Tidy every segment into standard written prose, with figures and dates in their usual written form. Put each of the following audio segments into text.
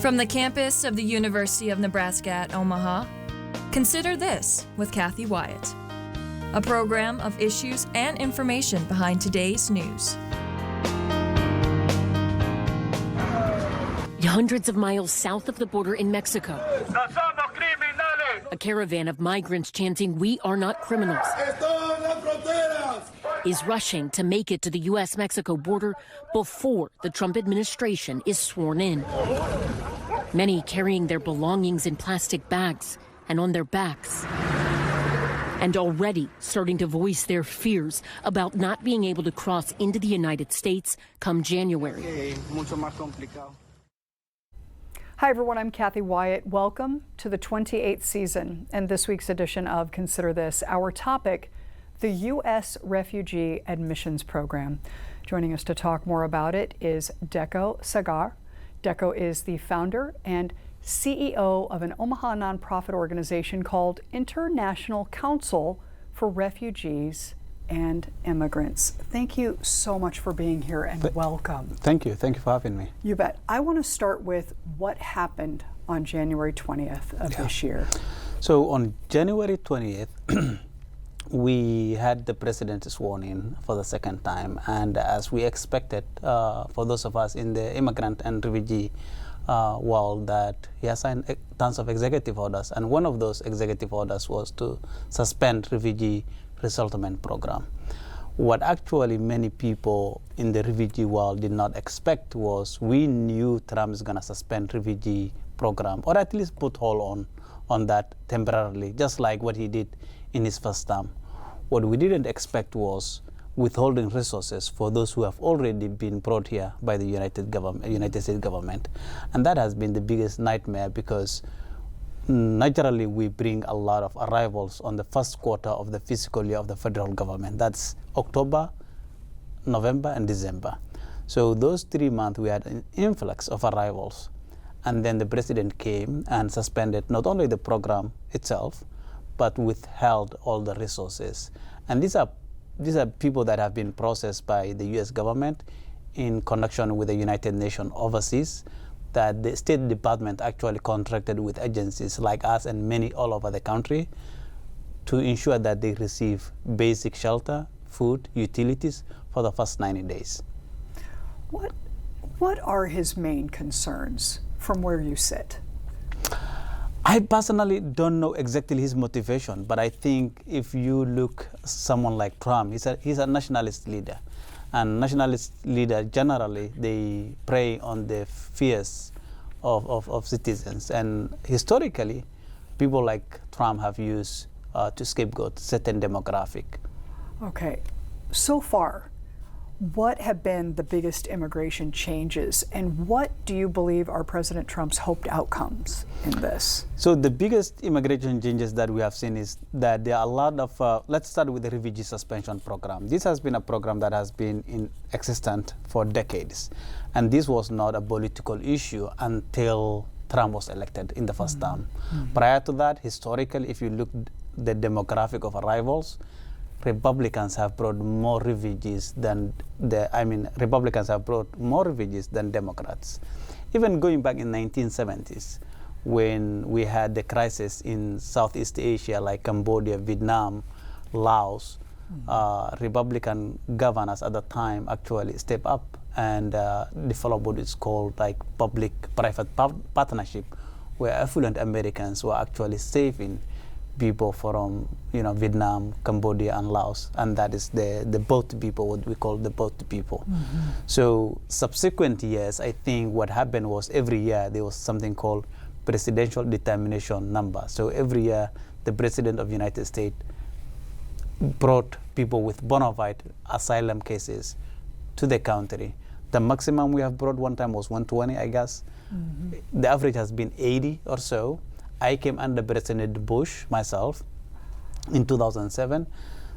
From the campus of the University of Nebraska at Omaha, consider this with Kathy Wyatt, a program of issues and information behind today's news. Hundreds of miles south of the border in Mexico, a caravan of migrants chanting, "We are not criminals," is rushing to make it to the U.S.-Mexico border before the Trump administration is sworn in. Many carrying their belongings in plastic bags and on their backs, and already starting to voice their fears about not being able to cross into the United States come January. Hi everyone, I'm Kathy Wyatt. Welcome to the 28th season and this week's edition of Consider This. Our topic, the U.S. Refugee Admissions Program. Joining us to talk more about it is Deco Sagar. Deco is the founder and CEO of an Omaha nonprofit organization called International Council for Refugees and Immigrants. Thank you so much for being here and welcome. Thank you for having me. You bet. I want to start with what happened on January 20th of this year. So on January 20th, we had the president sworn in for the second time, and as we expected, for those of us in the immigrant and refugee world, that he has signed tons of executive orders, and one of those executive orders was to suspend refugee resettlement program. What actually many people in the refugee world did not expect was we knew Trump is going to suspend refugee program, or at least put hold on that temporarily, just like what he did in his first term. What we didn't expect was withholding resources for those who have already been brought here by the United States government. And that has been the biggest nightmare, because naturally we bring a lot of arrivals on the first quarter of the fiscal year of the federal government. That's October, November, and December. So those 3 months we had an influx of arrivals. And then the president came and suspended not only the program itself, but withheld all the resources. And these are people that have been processed by the U.S. government in connection with the United Nations overseas, that the State Department actually contracted with agencies like us and many all over the country to ensure that they receive basic shelter, food, utilities for the first 90 days. What are his main concerns from where you sit? I personally don't know exactly his motivation, but I think if you look someone like Trump, he's a nationalist leader. And nationalist leaders, generally, they prey on the fears of citizens. And historically, people like Trump have used to scapegoat certain demographic. Okay, so far, what have been the biggest immigration changes, and what do you believe are President Trump's hoped outcomes in this? So the biggest immigration changes that we have seen is that there are a lot of, let's start with the refugee suspension program. This has been a program that has been in existence for decades. And this was not a political issue until Trump was elected in the first term. Prior to that, historically, if you look at the demographic of arrivals, Republicans have brought more refugees than Republicans have brought more refugees than Democrats. Even going back in 1970s, when we had the crisis in Southeast Asia, like Cambodia, Vietnam, Laos, Republican governors at the time actually stepped up and developed what is called like public-private partnership, where affluent Americans were actually saving people from Vietnam, Cambodia, and Laos, and that is the boat people, what we call the boat people. So subsequent years, I think what happened was every year there was something called presidential determination number. So every year the president of the United States brought people with bona fide asylum cases to the country. The maximum we have brought one time was 120, I guess. The average has been 80 or so. I came under President Bush myself in 2007.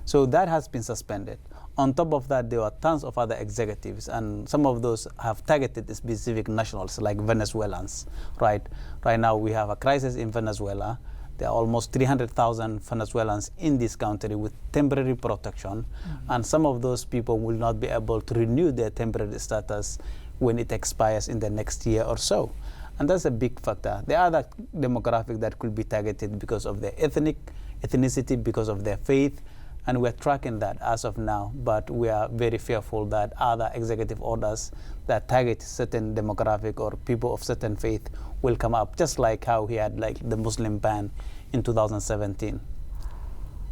So that has been suspended. On top of that, there were tons of other executives, and some of those have targeted specific nationals, like Venezuelans, right? Right now, we have a crisis in Venezuela. There are almost 300,000 Venezuelans in this country with temporary protection, and some of those people will not be able to renew their temporary status when it expires in the next year or so. And that's a big factor. There are other demographics that could be targeted because of their ethnicity, because of their faith, and we're tracking that as of now, but we are very fearful that other executive orders that target certain demographic or people of certain faith will come up, just like how he had like the Muslim ban in 2017.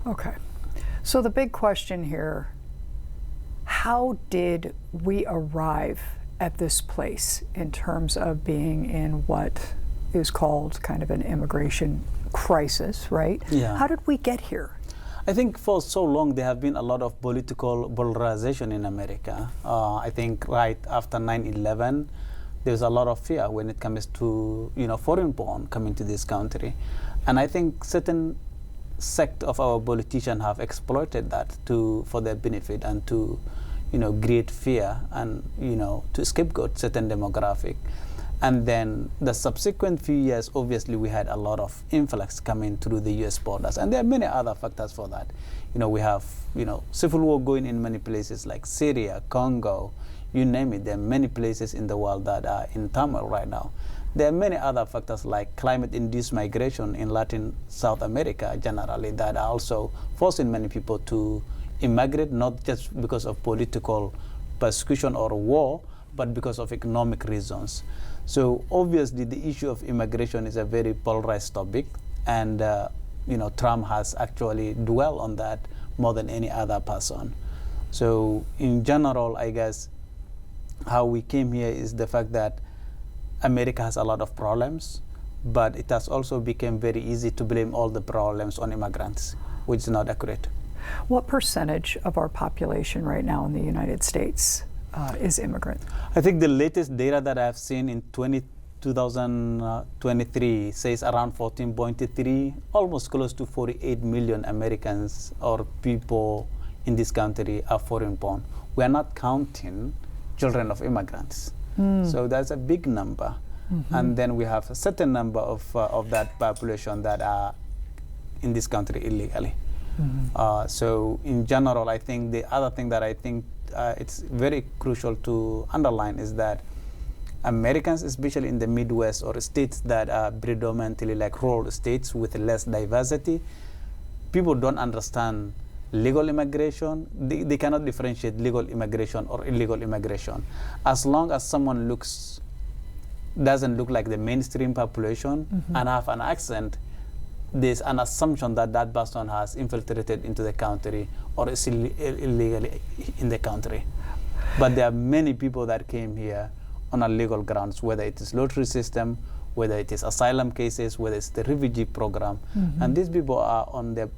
Okay. So the big question here, how did we arrive at this place in terms of being in what is called kind of an immigration crisis, right? Yeah. How did we get here? I think for so long there have been a lot of political polarization in America. I think right after 9/11, there's a lot of fear when it comes to foreign-born coming to this country, and I think certain sect of our politicians have exploited that for their benefit and to create fear and to scapegoat certain demographic. And then the subsequent few years, obviously, we had a lot of influx coming through the U.S. borders. And there are many other factors for that. We have, civil war going in many places like Syria, Congo, you name it. There are many places in the world that are in turmoil right now. There are many other factors like climate-induced migration in Latin South America generally that are also forcing many people to immigrate, not just because of political persecution or war, but because of economic reasons. So obviously the issue of immigration is a very polarized topic, and Trump has actually dwelled on that more than any other person. So in general, I guess how we came here is the fact that America has a lot of problems, but it has also become very easy to blame all the problems on immigrants, which is not accurate. What percentage of our population right now in the United States is immigrant? I think the latest data that I've seen in 2023 says around 14.3, almost close to 48 million Americans or people in this country are foreign-born. We are not counting children of immigrants. So that's a big number. And then we have a certain number of that population that are in this country illegally. So in general, I think the other thing that I think it's very crucial to underline is that Americans, especially in the Midwest or states that are predominantly like rural states with less diversity, people don't understand legal immigration. They cannot differentiate legal immigration or illegal immigration. As long as someone doesn't look like the mainstream population and have an accent, there's an assumption that that person has infiltrated into the country or is illegally in the country. But there are many people that came here on a legal grounds, whether it is lottery system, whether it is asylum cases, whether it's the refugee program. And these people are on their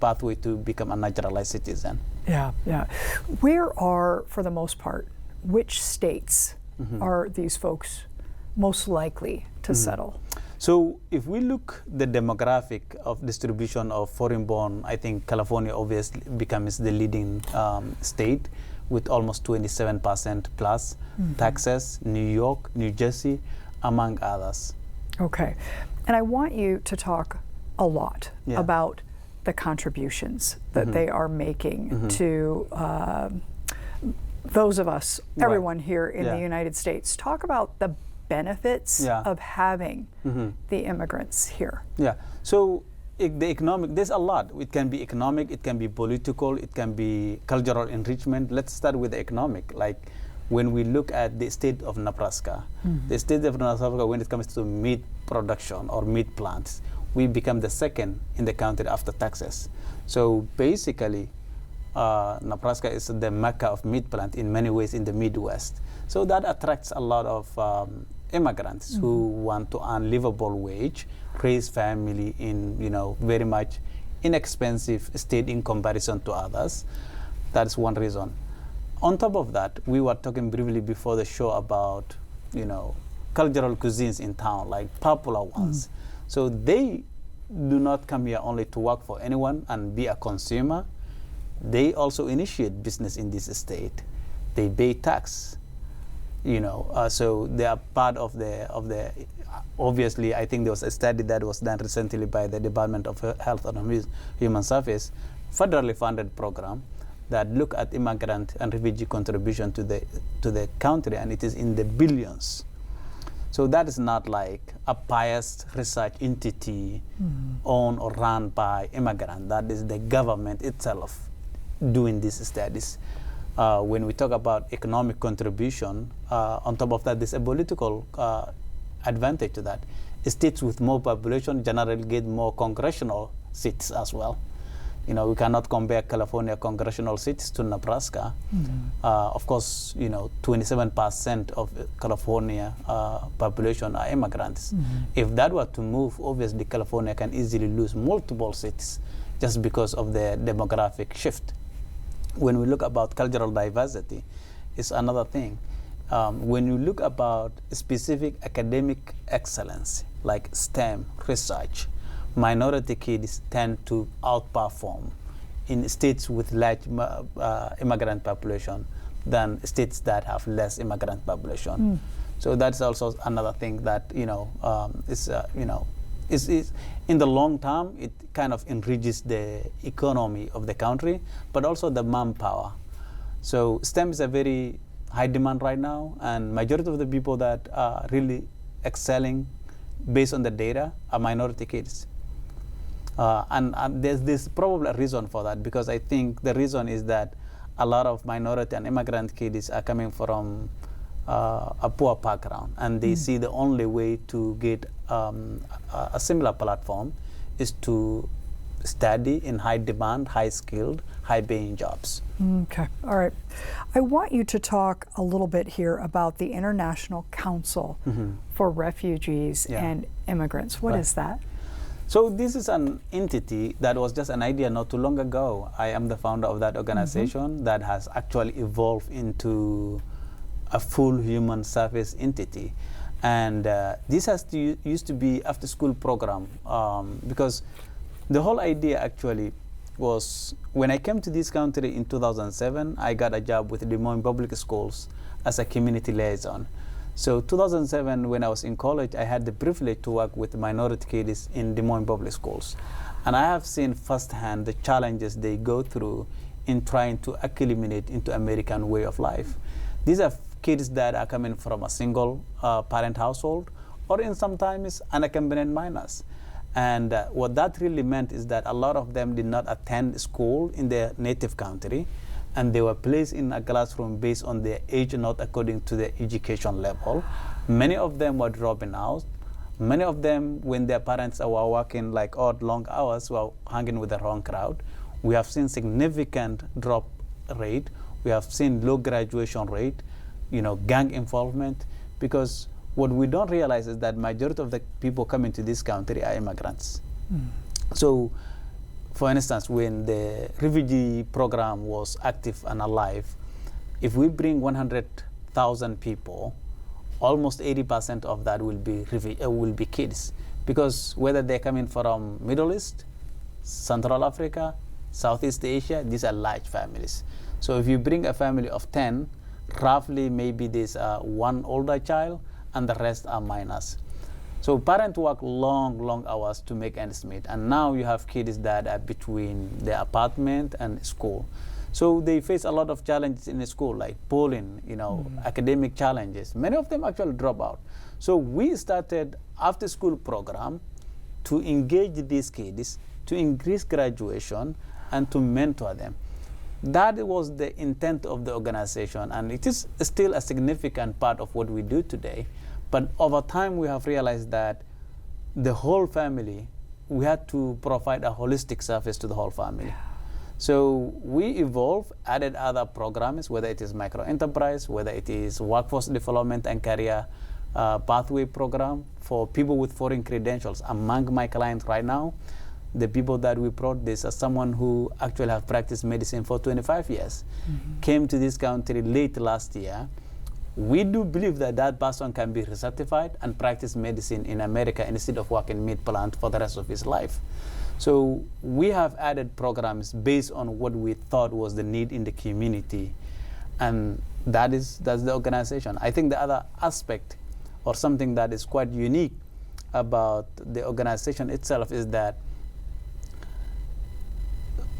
pathway to become a naturalized citizen. Yeah. Where are, for the most part, which states are these folks most likely to settle? So if we look the demographic of distribution of foreign-born, I think California obviously becomes the leading state with almost 27% plus. Texas, New York, New Jersey, among others. Okay. And I want you to talk a lot about the contributions that they are making to those of us, everyone here in the United States. Talk about the benefits of having the immigrants here. So the economic, there's a lot. It can be economic, it can be political, it can be cultural enrichment. Let's start with the economic. Like when we look at the state of Nebraska, the state of Nebraska, when it comes to meat production or meat plants, we become the second in the country after Texas. So basically, Nebraska is the mecca of meat plant in many ways in the Midwest. So that attracts a lot of immigrants who want to earn livable wage, raise family in very much inexpensive state in comparison to others. That's one reason. On top of that, we were talking briefly before the show about cultural cuisines in town, like popular ones. So they do not come here only to work for anyone and be a consumer. They also initiate business in this state. They pay tax. So they are part of the. Obviously, I think there was a study that was done recently by the Department of Health and Human Services, federally funded program that look at immigrant and refugee contribution to the country, and it is in the billions. So that is not like a biased research entity owned or run by immigrants. That is the government itself doing these studies. When we talk about economic contribution, on top of that, there's a political advantage to that. States with more population generally get more congressional seats as well. You know, we cannot compare California congressional seats to Nebraska. Of course, you know, 27% of California population are immigrants. If that were to move, obviously California can easily lose multiple seats just because of the demographic shift. When we look about cultural diversity, it's another thing. When you look about specific academic excellence, like STEM research, minority kids tend to outperform in states with large immigrant population than states that have less immigrant population. So that's also another thing that, you know, is in the long term, it kind of enriches the economy of the country, but also the manpower. So STEM is a very high demand right now, and majority of the people that are really excelling based on the data are minority kids. And there's probably a reason for that, because I think the reason is that a lot of minority and immigrant kids are coming from a poor background, and they see the only way to get a similar platform is to study in high demand, high skilled, high paying jobs. Okay, all right. I want you to talk a little bit here about the International Council for Refugees and Immigrants. What is that? So this is an entity that was just an idea not too long ago. I am the founder of that organization that has actually evolved into a full human service entity. And this used to be after school program because the whole idea actually was, when I came to this country in 2007, I got a job with Des Moines Public Schools as a community liaison. So 2007, when I was in college, I had the privilege to work with minority kids in Des Moines Public Schools. And I have seen firsthand the challenges they go through in trying to acclimate into American way of life. These are kids that are coming from a single parent household, or in sometimes unaccompanied minors. And what that really meant is that a lot of them did not attend school in their native country, and they were placed in a classroom based on their age, not according to their education level. Many of them were dropping out. Many of them, when their parents were working like odd long hours, were hanging with the wrong crowd. We have seen significant drop rate. We have seen low graduation rate, you know, gang involvement, because what we don't realize is that majority of the people coming to this country are immigrants. So, for instance, when the refugee program was active and alive, if we bring 100,000 people, almost 80% of that will be kids, because whether they're coming from Middle East, Central Africa, Southeast Asia, these are large families. So if you bring a family of 10, roughly maybe there's one older child and the rest are minors. So parents work long hours to make ends meet, and now you have kids that are between their apartment and school. So they face a lot of challenges in the school, like bullying, you know, academic challenges. Many of them actually drop out. So we started after school program to engage these kids, to increase graduation, and to mentor them. That was the intent of the organization, and it is still a significant part of what we do today. But over time, we have realized that the whole family, we had to provide a holistic service to the whole family. So we evolved, added other programs, whether it is micro-enterprise, whether it is workforce development and career pathway program for people with foreign credentials. Among my clients right now, the people that we brought, this is someone who actually have practiced medicine for 25 years, came to this country late last year. We do believe that that person can be recertified and practice medicine in America instead of working mid-plant for the rest of his life. So we have added programs based on what we thought was the need in the community, and that's the organization. I think the other aspect, or something that is quite unique about the organization itself, is that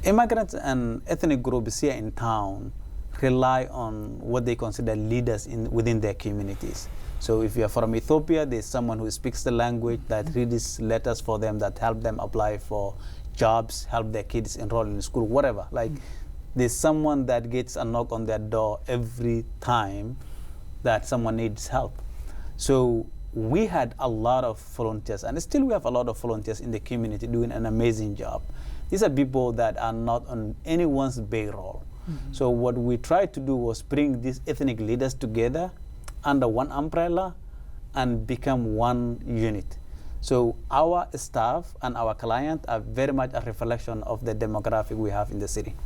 immigrants and ethnic groups here in town rely on what they consider leaders within their communities. So if you're from Ethiopia, there's someone who speaks the language that reads letters for them, that help them apply for jobs, help their kids enroll in school, whatever. Like there's someone that gets a knock on their door every time that someone needs help. So we had a lot of volunteers, and still we have a lot of volunteers in the community doing an amazing job. These are people that are not on anyone's payroll. So what we tried to do was bring these ethnic leaders together under one umbrella and become one unit. So our staff and our client are very much a reflection of the demographic we have in the city.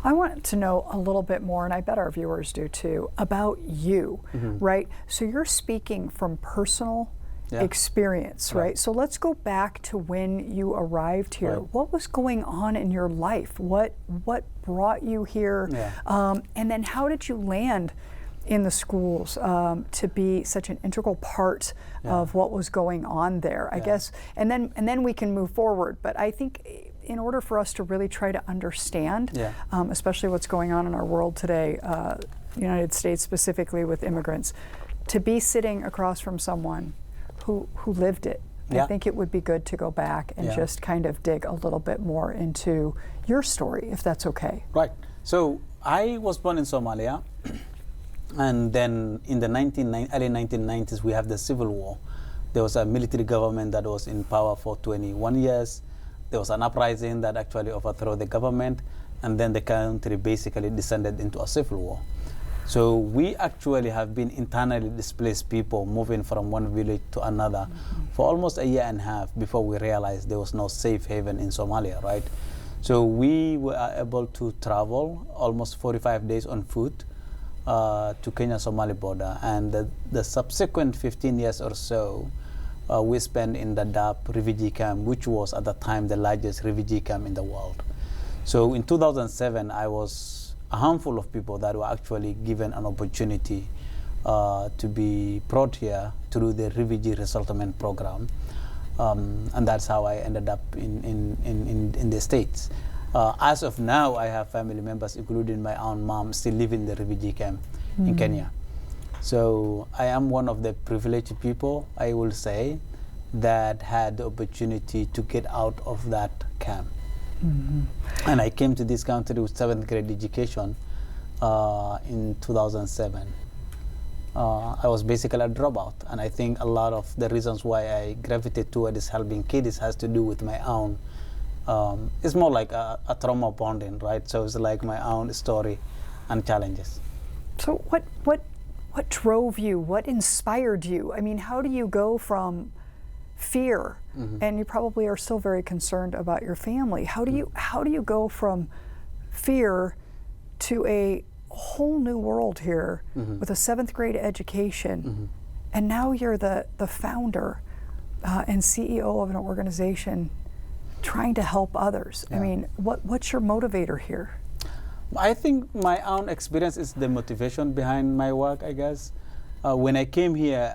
I want to know a little bit more, and I bet our viewers do too, about you, right? So you're speaking from personal experience, right? So let's go back to when you arrived here. What was going on in your life? What brought you here? And then how did you land in the schools to be such an integral part of what was going on there, I guess, and then we can move forward. But I think in order for us to really try to understand, especially what's going on in our world today, United States specifically with immigrants, to be sitting across from someone who lived it, I think it would be good to go back and just kind of dig a little bit more into your story, if that's okay. Right. So I was born in Somalia. And then in the early 1990s, we have the Civil War. There was a military government that was in power for 21 years. There was an uprising that actually overthrew the government, and then the country basically descended into a civil war. So we actually have been internally displaced people moving from one village to another for almost a year and a half before we realized there was no safe haven in Somalia, right? So we were able to travel almost 45 days on foot to Kenya-Somali border, and the subsequent 15 years or so we spent in the Dadaab refugee camp, which was at the time the largest refugee camp in the world. So in 2007, I was a handful of people that were actually given an opportunity to be brought here through the refugee resettlement program, and that's how I ended up in the States. As of now, I have family members, including my own mom, still living in the refugee camp in Kenya. So I am one of the privileged people, I will say, that had the opportunity to get out of that camp. And I came to this country with 7th grade education in 2007. I was basically a dropout, and I think a lot of the reasons why I gravitated towards helping kids has to do with my own. It's more like a trauma bonding, right? So it's like my own story and challenges. So what drove you? What inspired you? I mean, how do you go from fear, and you probably are still very concerned about your family. How do you go from fear to a whole new world here with a 7th grade education, and now you're the founder and CEO of an organization trying to help others? I mean, what's your motivator here? I think my own experience is the motivation behind my work, I guess. When I came here,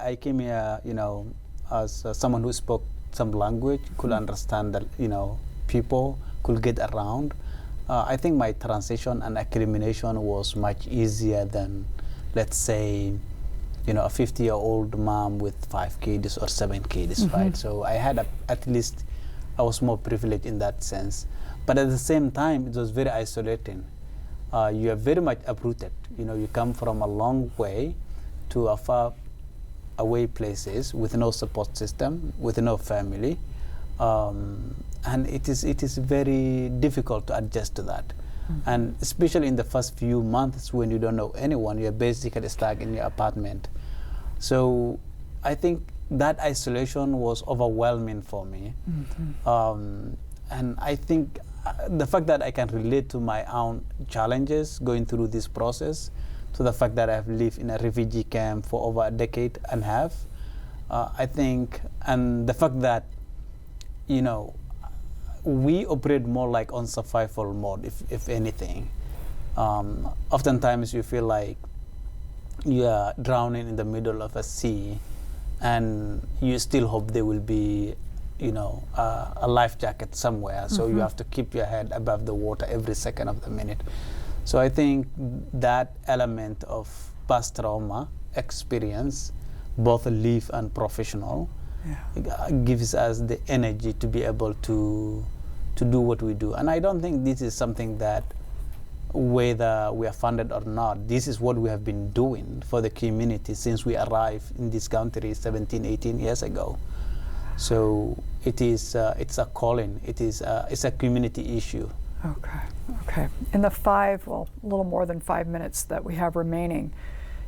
you know, as someone who spoke some language, could understand that, you know, people could get around. I think my transition and acclimation was much easier than, let's say, you know, a 50-year-old mom with 5 kids or 7 kids, right? So I had at least, I was more privileged in that sense. But at the same time, it was very isolating. You are very much uprooted. You know, you come from a long way to a far away places with no support system, with no family, and it is very difficult to adjust to that. And especially in the first few months when you don't know anyone, you're basically stuck in your apartment. So I think that isolation was overwhelming for me. And I think the fact that I can relate to my own challenges going through this process, to the fact that I've lived in a refugee camp for over a decade and a half, I think, and the fact that, you know, we operate more like on survival mode, if anything. Oftentimes you feel like you are drowning in the middle of a sea, and you still hope there will be, you know, a life jacket somewhere. So you have to keep your head above the water every second of the minute. So I think that element of past trauma experience both live and professional. Yeah. It gives us the energy to be able to do what we do. And I don't think this is something that, whether we are funded or not, this is what we have been doing for the community since we arrived in this country 17, 18 years ago. So it's a calling. It's a community issue. Okay. In the a little more than 5 minutes that we have remaining,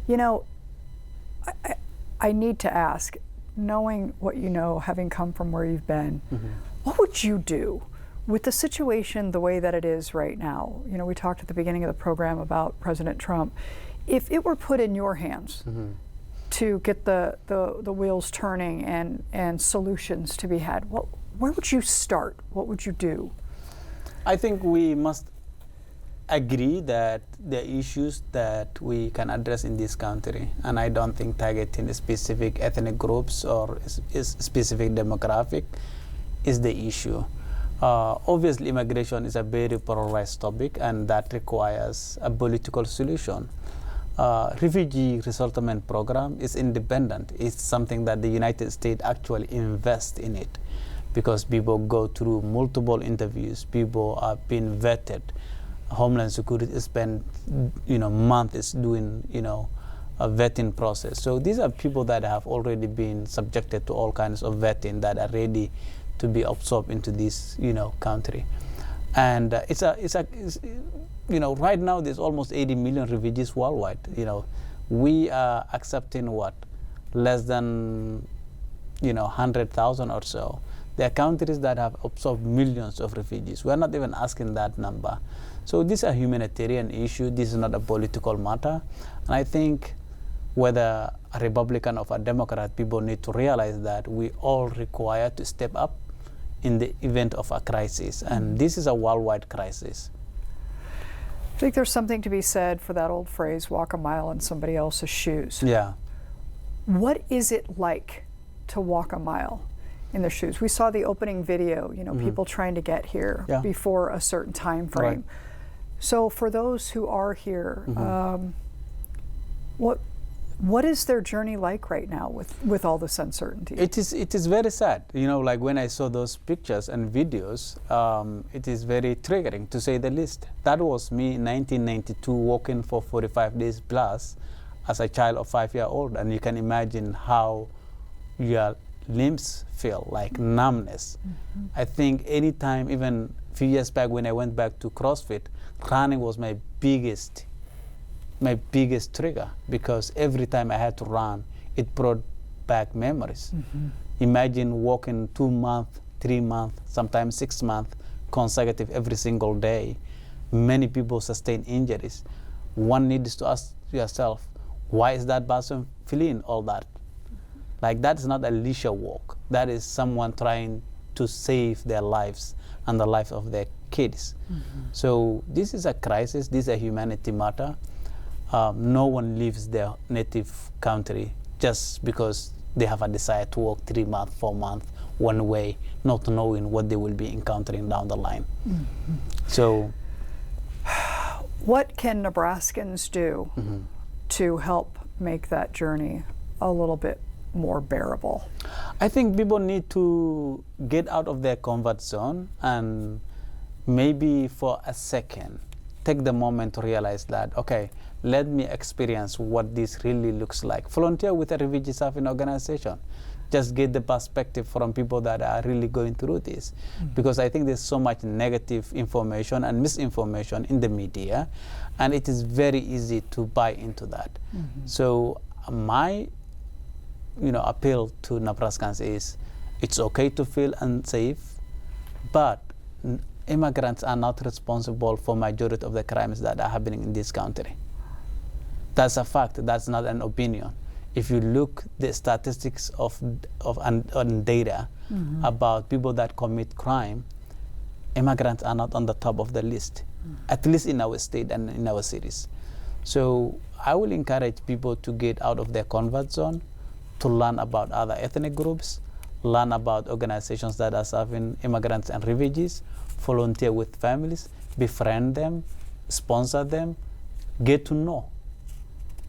you know, I need to ask, knowing what you know, having come from where you've been, what would you do with the situation the way that it is right now? You know, we talked at the beginning of the program about President Trump. If it were put in your hands to get the wheels turning and solutions to be had, where would you start? What would you do? I think we must agree that there are issues that we can address in this country, and I don't think targeting specific ethnic groups or specific demographic is the issue. Obviously, immigration is a very polarized topic, and that requires a political solution. Refugee resettlement program is independent. It's something that the United States actually invests in it, because people go through multiple interviews, people are being vetted. Homeland Security spend months doing a vetting process. So these are people that have already been subjected to all kinds of vetting, that are ready to be absorbed into this country. And right now there's almost 80 million refugees worldwide. We are accepting less than 100,000 or so. There are countries that have absorbed millions of refugees. We're not even asking that number. So this is a humanitarian issue. This is not a political matter. And I think whether a Republican or a Democrat, people need to realize that we all require to step up in the event of a crisis. And this is a worldwide crisis. I think there's something to be said for that old phrase, walk a mile in somebody else's shoes. Yeah. What is it like to walk a mile in their shoes? We saw the opening video, people trying to get here before a certain time frame. Right. So for those who are here, what is their journey like right now with all this uncertainty? It is very sad. Like when I saw those pictures and videos, it is very triggering, to say the least. That was me in 1992, walking for 45 days plus as a child of 5-year-old, and you can imagine how your limbs feel, like numbness. I think anytime, even a few years back when I went back to CrossFit, running was my biggest trigger, because every time I had to run, it brought back memories. Imagine walking 2 months, 3 months, sometimes 6 months consecutive every single day. Many people sustain injuries. One needs to ask yourself, why is that person feeling all that? Like, that's not a leisure walk. That is someone trying to save their lives and the life of their kids. So this is a crisis. This is a humanity matter. No one leaves their native country just because they have a desire to walk 3 months, 4 months one way, not knowing what they will be encountering down the line. So, what can Nebraskans do to help make that journey a little bit more bearable? I think people need to get out of their comfort zone and maybe for a second take the moment to realize that, okay, let me experience what this really looks like. Volunteer with a refugee serving organization. Just get the perspective from people that are really going through this. Because I think there's so much negative information and misinformation in the media, and it is very easy to buy into that. So my appeal to Nebraskans is, it's okay to feel unsafe, but immigrants are not responsible for majority of the crimes that are happening in this country. That's a fact. That's not an opinion. If you look the statistics and data about people that commit crime, immigrants are not on the top of the list, at least in our state and in our cities. So I will encourage people to get out of their comfort zone, to learn about other ethnic groups, learn about organizations that are serving immigrants and refugees, volunteer with families, befriend them, sponsor them, get to know.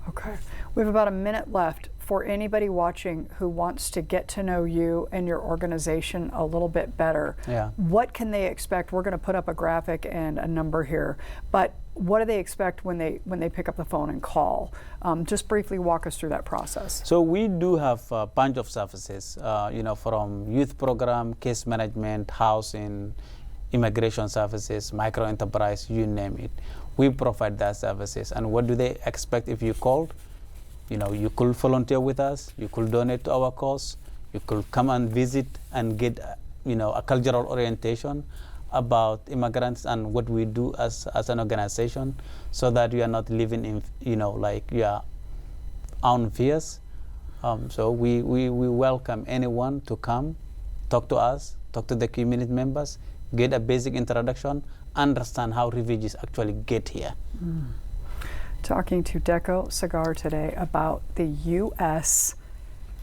Okay. We have about a minute left. for anybody watching who wants to get to know you and your organization a little bit better, Yeah. what can they expect? We're going to put up a graphic and a number here, but what do they expect when they pick up the phone and call? Just briefly walk us through that process. So we do have a bunch of services, from youth program, case management, housing, immigration services, micro enterprise, you name it. We provide that services. And what do they expect if you called? You could volunteer with us, you could donate to our cause, you could come and visit and get, a cultural orientation about immigrants and what we do as an organization, so that you are not living in, your own fears. So we welcome anyone to come, talk to us, talk to the community members, get a basic introduction, understand how refugees actually get here. Talking to Deco Segar today about the U.S.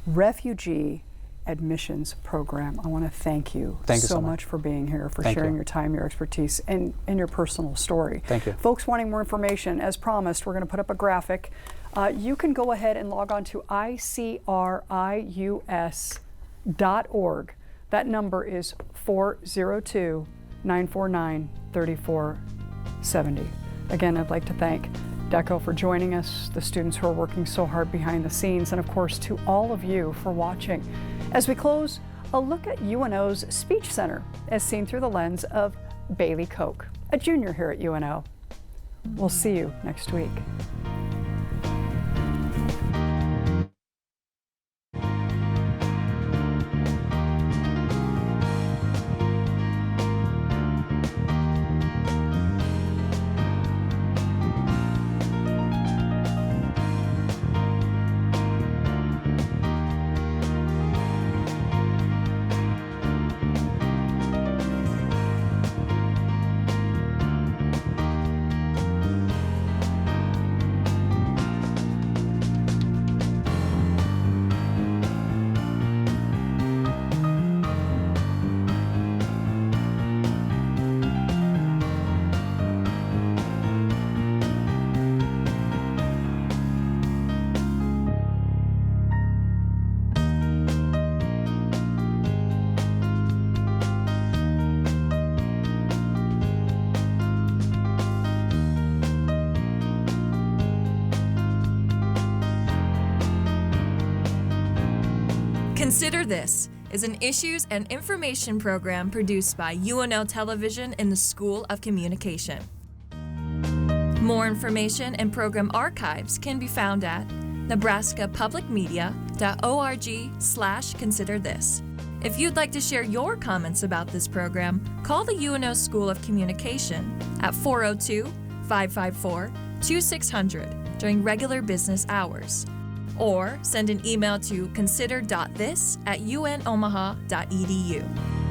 Refugee Admissions Program. I want to thank you so much for being here, for sharing your time, your expertise, and your personal story. Thank you. Folks wanting more information, as promised, we're going to put up a graphic. You can go ahead and log on to icrius.org. That number is 402-949-3470. Again, I'd like to thank Deco for joining us, the students who are working so hard behind the scenes, and of course to all of you for watching. As we close, a look at UNO's Speech Center as seen through the lens of Bailey Koch, a junior here at UNO. We'll see you next week. Consider This is an issues and information program produced by UNO Television in the School of Communication. More information and program archives can be found at nebraskapublicmedia.org/considerthis. If you'd like to share your comments about this program, call the UNO School of Communication at 402-554-2600 during regular business hours, or send an email to consider.this@unomaha.edu.